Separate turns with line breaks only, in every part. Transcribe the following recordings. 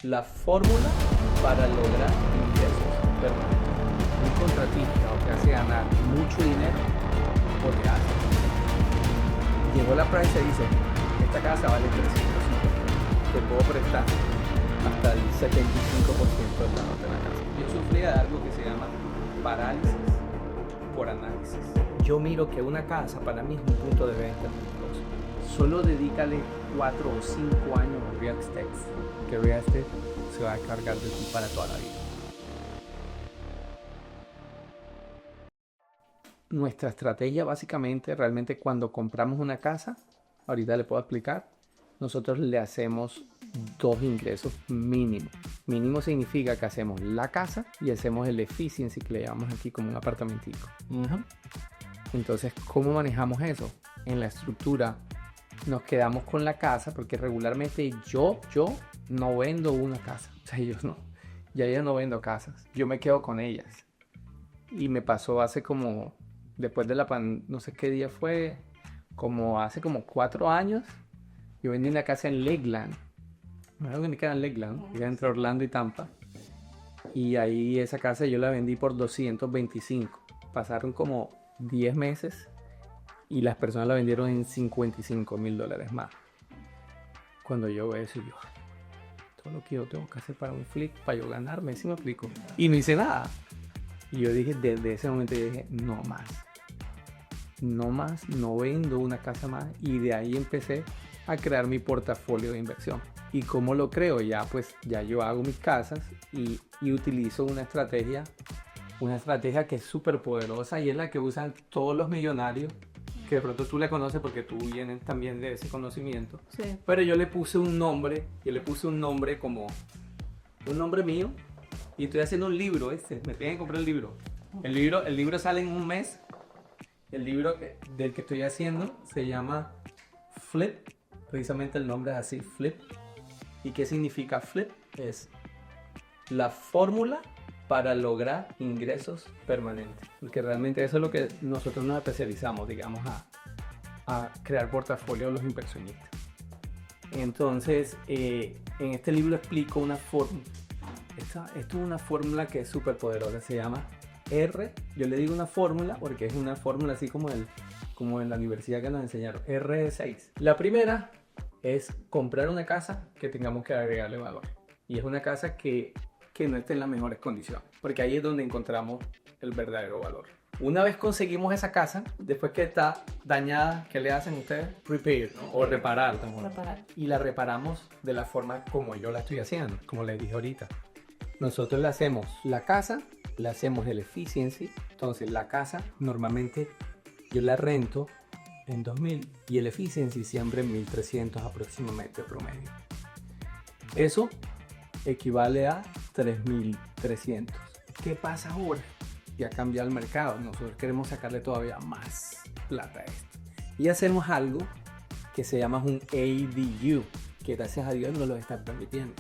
La fórmula para lograr ingresos permanentes. Un contratista o te hace ganar mucho dinero o te hace. Llegó la price y dice, esta casa vale 350. Te puedo prestar hasta el 75% del valor de la casa. Yo sufría de algo que se llama parálisis por análisis. Yo miro que una casa para mí es un punto de venta peligroso. Solo dedícale 4 o 5 años a real estate, que real estate se va a cargar de ti para toda la vida. Nuestra estrategia básicamente, realmente cuando compramos una casa, ahorita le puedo explicar, nosotros le hacemos 2 ingresos mínimos. Mínimo significa que hacemos la casa y hacemos el efficiency, que le llamamos aquí como un apartamentico. Entonces, ¿cómo manejamos eso? En la estructura nos quedamos con la casa, porque regularmente yo no vendo una casa. O sea, yo no vendo casas. Yo me quedo con ellas. Y me pasó hace como, después de no sé qué día fue, hace como 4 años, yo vendí una casa en Lakeland. Me acuerdo que me queda en Lakeland, que era entre Orlando y Tampa. Y ahí esa casa yo la vendí por 225. Pasaron como 10 meses y las personas la vendieron en $55,000 más. Cuando yo veo eso, yo, todo lo que yo tengo que hacer para un flip, para yo ganarme, ¿sí me explico? Y no hice nada. Y yo dije, desde ese momento yo dije, no más, no vendo una casa más. Y de ahí empecé a crear mi portafolio de inversión. ¿Y cómo lo creo? Ya yo hago mis casas y utilizo una estrategia que es súper poderosa y es la que usan todos los millonarios, que de pronto tú le conoces porque tú vienes también de ese conocimiento.
Sí.
Pero yo le puse un nombre como un nombre mío, y estoy haciendo un libro. Me tienen que comprar el libro. El libro sale en un mes. El libro del que estoy haciendo se llama Flip. Precisamente el nombre es así, Flip. ¿Y qué significa Flip? Es la fórmula para lograr ingresos permanentes. Porque realmente eso es lo que nosotros nos especializamos, digamos, a crear portafolio de los inversionistas. Entonces, en este libro explico una fórmula. Esto es una fórmula que es súper poderosa, se llama R. Yo le digo una fórmula porque es una fórmula así como en la universidad que nos enseñaron. R6. La primera es comprar una casa que tengamos que agregarle valor. Y es una casa que no esté en las mejores condiciones, porque ahí es donde encontramos el verdadero valor. Una vez conseguimos esa casa, después que está dañada, ¿qué le hacen ustedes? Repair, ¿no? O reparar. Y la reparamos de la forma como yo la estoy haciendo, como les dije ahorita. Nosotros le hacemos la casa, le hacemos el efficiency. Entonces la casa normalmente yo la rento en 2,000 y el efficiency siempre en 1,300 aproximadamente promedio. Eso equivale a 3,300. ¿Qué pasa ahora? Ya cambia el mercado. Nosotros queremos sacarle todavía más plata a esto. Y hacemos algo que se llama un ADU, que gracias a Dios nos lo está permitiendo.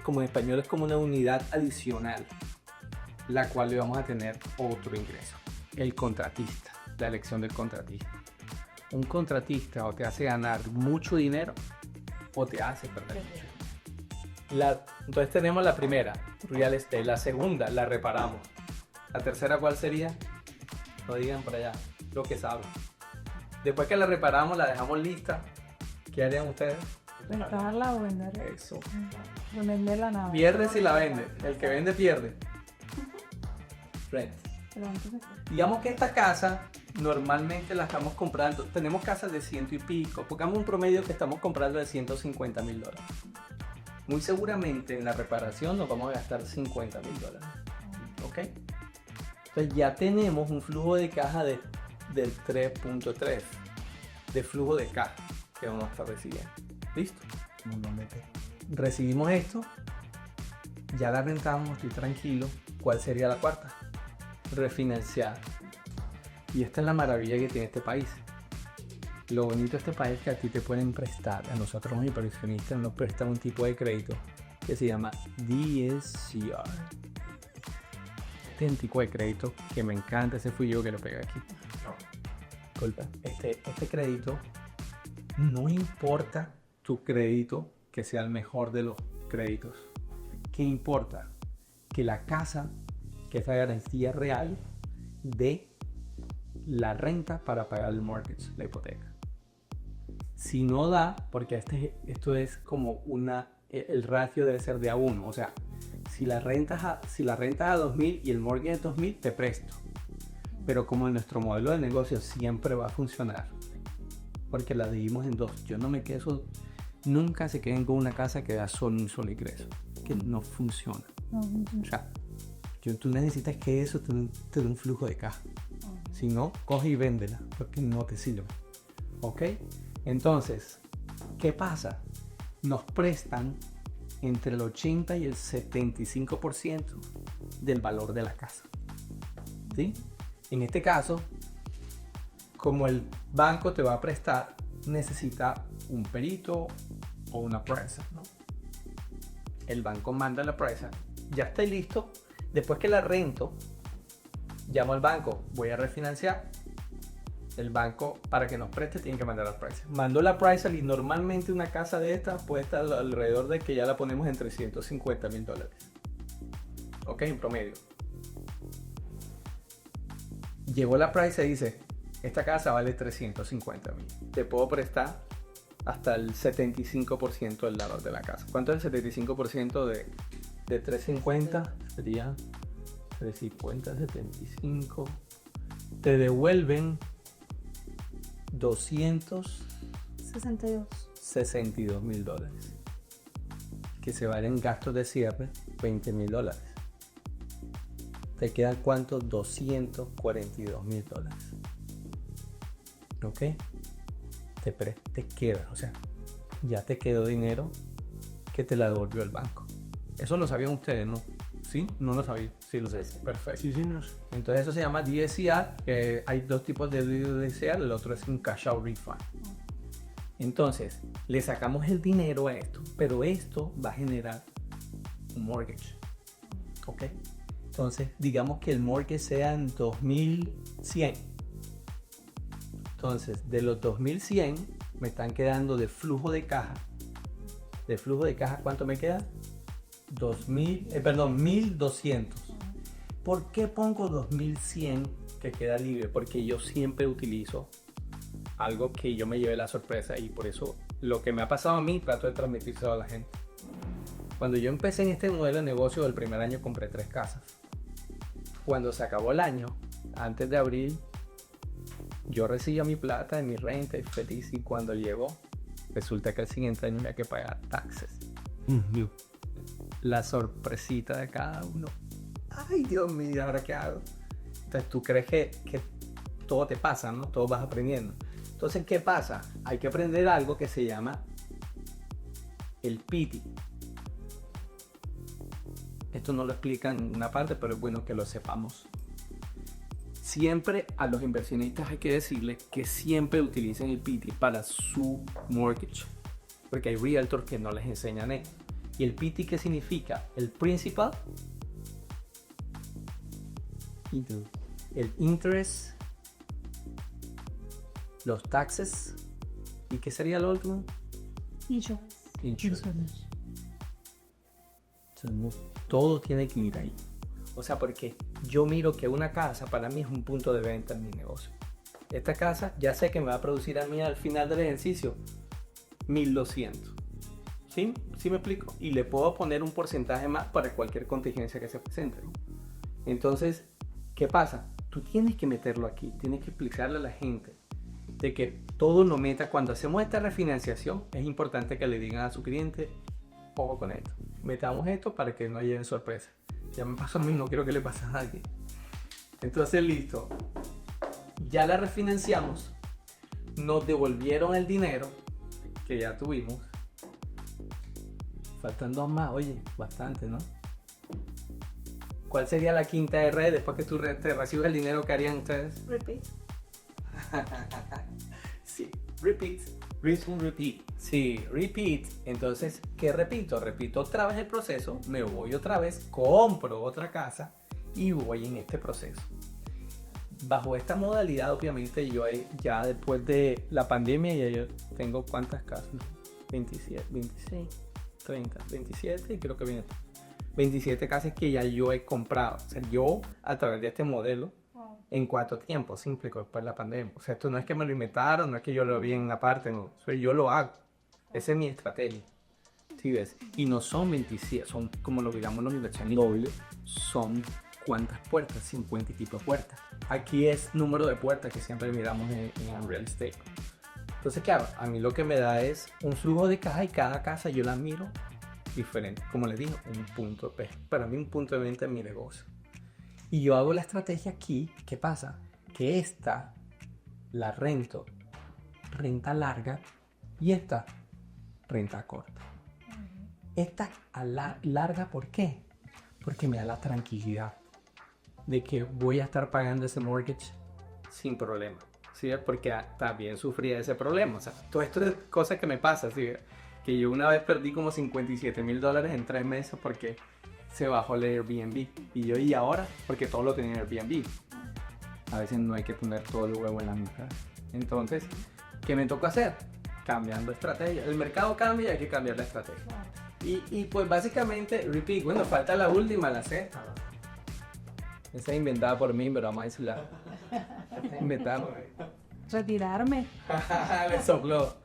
Como en español es como una unidad adicional, la cual le vamos a tener otro ingreso. El contratista, la elección del contratista. Un contratista o te hace ganar mucho dinero o te hace perder mucho dinero. Entonces tenemos la primera, real estate. La segunda, la reparamos. La tercera, ¿cuál sería? No digan por allá, lo que saben. Después que la reparamos, la dejamos lista. ¿Qué harían ustedes?
¿Rentarla o vender?
Eso.
Venderla nada.
Pierde si la vende. El que vende pierde. Rent. Digamos que esta casa normalmente la estamos comprando. Tenemos casas de 100 y pico. Pongamos un promedio que estamos comprando de $150,000. Muy seguramente en la reparación nos vamos a gastar $50,000. ¿Ok? Entonces ya tenemos un flujo de caja del 3.3 de flujo de caja que vamos a estar recibiendo. ¿Listo? Recibimos esto, ya la rentamos, estoy tranquilo. ¿Cuál sería la cuarta? Refinanciar. Y esta es la maravilla que tiene este país. Lo bonito de este país es que a ti te pueden prestar, a nosotros los inversionistas nos prestan un tipo de crédito que se llama DSCR. Este es un tipo de crédito que me encanta, ese fui yo que lo pegué aquí. Disculpa. Este crédito, no importa tu crédito que sea el mejor de los créditos, ¿qué importa? Que la casa, que es la garantía real de la renta para pagar el mortgage, la hipoteca. Si no da, porque esto es como el ratio debe ser de a 1, o sea, si la renta es a 2.000 y el mortgage es 2.000, te presto. Pero como en nuestro modelo de negocio siempre va a funcionar, porque la dividimos en 2, yo no me quedo, nunca se queden con una casa que da solo un solo ingreso, que no funciona. O sea, tú necesitas que eso te dé un flujo de caja. Si no, coge y véndela, porque no te sirve. ¿Ok? Entonces, ¿qué pasa? Nos prestan entre el 80 y el 75% del valor de la casa. ¿Sí? En este caso, como el banco te va a prestar, necesita un perito o una presa, ¿no? El banco manda la presa, ya está listo. Después que la rento, llamo al banco, voy a refinanciar. El banco, para que nos preste, tiene que mandar la presa. Mando la presa y normalmente una casa de esta puede estar alrededor de que ya la ponemos en $350,000. Ok, en promedio. Llegó la presa y dice, esta casa vale $350,000. Te puedo prestar hasta el 75% del valor de la casa. ¿Cuánto es el 75% de 350? Sería 350, 75. Te devuelven $262,000, que se van en gastos de cierre, $20,000. ¿Te quedan cuánto? $242,000. ¿Ok? Te queda, o sea, ya te quedó dinero que te la devolvió el banco. Eso lo sabían ustedes, ¿no? ¿Sí? No lo sabía. Sí, lo sé. Perfecto.
Sí, no.
Entonces eso se llama DSCR. Hay dos tipos de DSCR. El otro es un cash out refund. Entonces, le sacamos el dinero a esto, pero esto va a generar un mortgage. ¿Ok? Entonces, digamos que el mortgage sea en 2.100. Entonces, de los 2.100 me están quedando de flujo de caja. De flujo de caja, ¿cuánto me queda? 1.200. ¿Por qué pongo 2.100 que queda libre? Porque yo siempre utilizo algo que yo me lleve la sorpresa, y por eso lo que me ha pasado a mí trato de transmitírselo a la gente. Cuando yo empecé en este modelo de negocio, el primer año compré 3 casas. Cuando se acabó el año, antes de abril, yo recibía mi plata de mi renta y feliz, y cuando llegó, resulta que el siguiente año me había que pagar taxes. La sorpresita de cada uno. Ay, Dios mío, ¿ahora qué hago? Entonces tú crees que todo te pasa, ¿no? Todo vas aprendiendo. Entonces, ¿qué pasa? Hay que aprender algo que se llama el PITI. Esto no lo explica en una parte, pero es bueno que lo sepamos. Siempre a los inversionistas hay que decirles que siempre utilicen el PITI para su mortgage, porque hay realtors que no les enseñan eso. ¿Y el PITI qué significa? El principal, el interest, los taxes, ¿y qué sería lo último? Insurance. Entonces, todo tiene que ir ahí. O sea, porque yo miro que una casa para mí es un punto de venta en mi negocio. Esta casa ya sé que me va a producir a mí al final del ejercicio 1.200. ¿Sí? ¿Sí me explico? Y le puedo poner un porcentaje más para cualquier contingencia que se presente, ¿no? Entonces, ¿qué pasa? Tú tienes que meterlo aquí, tienes que explicarle a la gente de que todo lo meta. Cuando hacemos esta refinanciación, es importante que le digan a su cliente, ojo con esto, metamos esto para que no lleven sorpresa. Ya me pasó a mí, no quiero que le pase a nadie. Entonces, listo. Ya la refinanciamos, nos devolvieron el dinero que ya tuvimos. Faltan 2 más, oye, bastante, ¿no? ¿Cuál sería la quinta R después que tú te recibes el dinero? ¿Qué harían ustedes?
Repeat.
Sí, repeat.
Repeat.
Sí, repeat. Entonces, ¿qué repito? Repito otra vez el proceso, me voy otra vez, compro otra casa y voy en este proceso. Bajo esta modalidad, obviamente, yo ya después de la pandemia, ya yo tengo ¿cuántas casas? 27, 26. 30, 27 y creo que viene 27 casas que ya yo he comprado. O sea, yo a través de este modelo,
Wow.
en 4 tiempos, simple, después de la pandemia. O sea, esto no es que me lo inventaron, no es que yo lo vi en aparte, no. O sea, yo lo hago. Esa es mi estrategia. ¿Sí ves? Y no son 27, son como lo digamos los inversiones inmobiliarias, son ¿cuántas puertas? 50 y tipo de puertas. Aquí es número de puertas que siempre miramos en real estate. Entonces, claro, a mí lo que me da es un flujo de caja y cada casa yo la miro diferente. Como les digo, un punto, para mí un punto de venta en mi negocio. Y yo hago la estrategia aquí. ¿Qué pasa? Que esta la rento, renta larga, y esta, renta corta. Esta larga, ¿por qué? Porque me da la tranquilidad de que voy a estar pagando ese mortgage sin problema. ¿Sí? Porque también sufría ese problema. O sea, todo esto es cosas que me pasa. ¿Sí? Que yo una vez perdí como $57,000 en 3 meses porque se bajó el Airbnb. Y ahora, porque todo lo tenía en Airbnb. A veces no hay que poner todo el huevo en la misma. Entonces, ¿qué me tocó hacer? Cambiando estrategia. El mercado cambia y hay que cambiar la estrategia. Y pues básicamente, repeat, bueno, falta la última, la sexta. Esa es inventada por mí, pero vamos a decirla. Inventada por mí.
Retirarme.
Le sopló.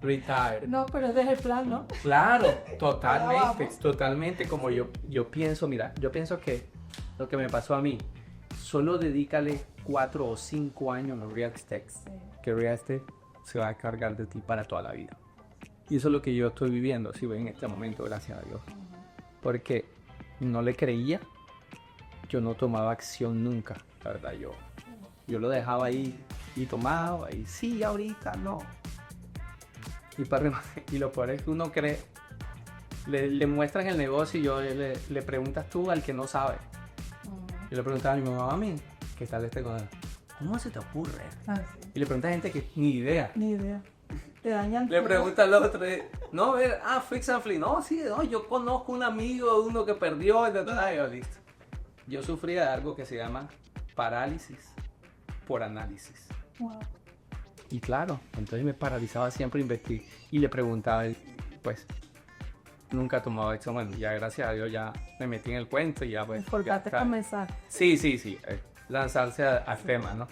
Retire.
No, pero ese es el plan, ¿no?
Claro, totalmente,
Vamos.
totalmente como yo pienso, mira, yo pienso que lo que me pasó a mí, solo dedícale 4 o 5 años a los real estate, que real estate se va a cargar de ti para toda la vida. Y eso es lo que yo estoy viviendo, si ven en este momento, gracias a Dios. Porque no le creía, yo no tomaba acción nunca, la verdad, yo lo dejaba ahí y tomaba, y sí, ahorita no. Y lo peor es que uno cree, le muestran el negocio y le preguntas tú al que no sabe. Yo le preguntaba a mi mamá, mami, ¿qué tal este cosa? ¿Cómo se te ocurre?
Ah, sí.
Y le pregunta a gente que ni idea.
Ni idea. Te dañan
Le
todo.
pregunta al otro, no, ver, fix and flip. No, sí, no, yo conozco un amigo, uno que perdió, y yo, listo. Yo sufría de algo que se llama parálisis por análisis.
Wow.
Y claro, entonces me paralizaba siempre investigar y le preguntaba, pues, nunca tomaba acción. Bueno, ya gracias a Dios ya me metí en el cuento y ya pues...
Colgaste
ya,
a comenzar.
sí, lanzarse al tema, ¿no?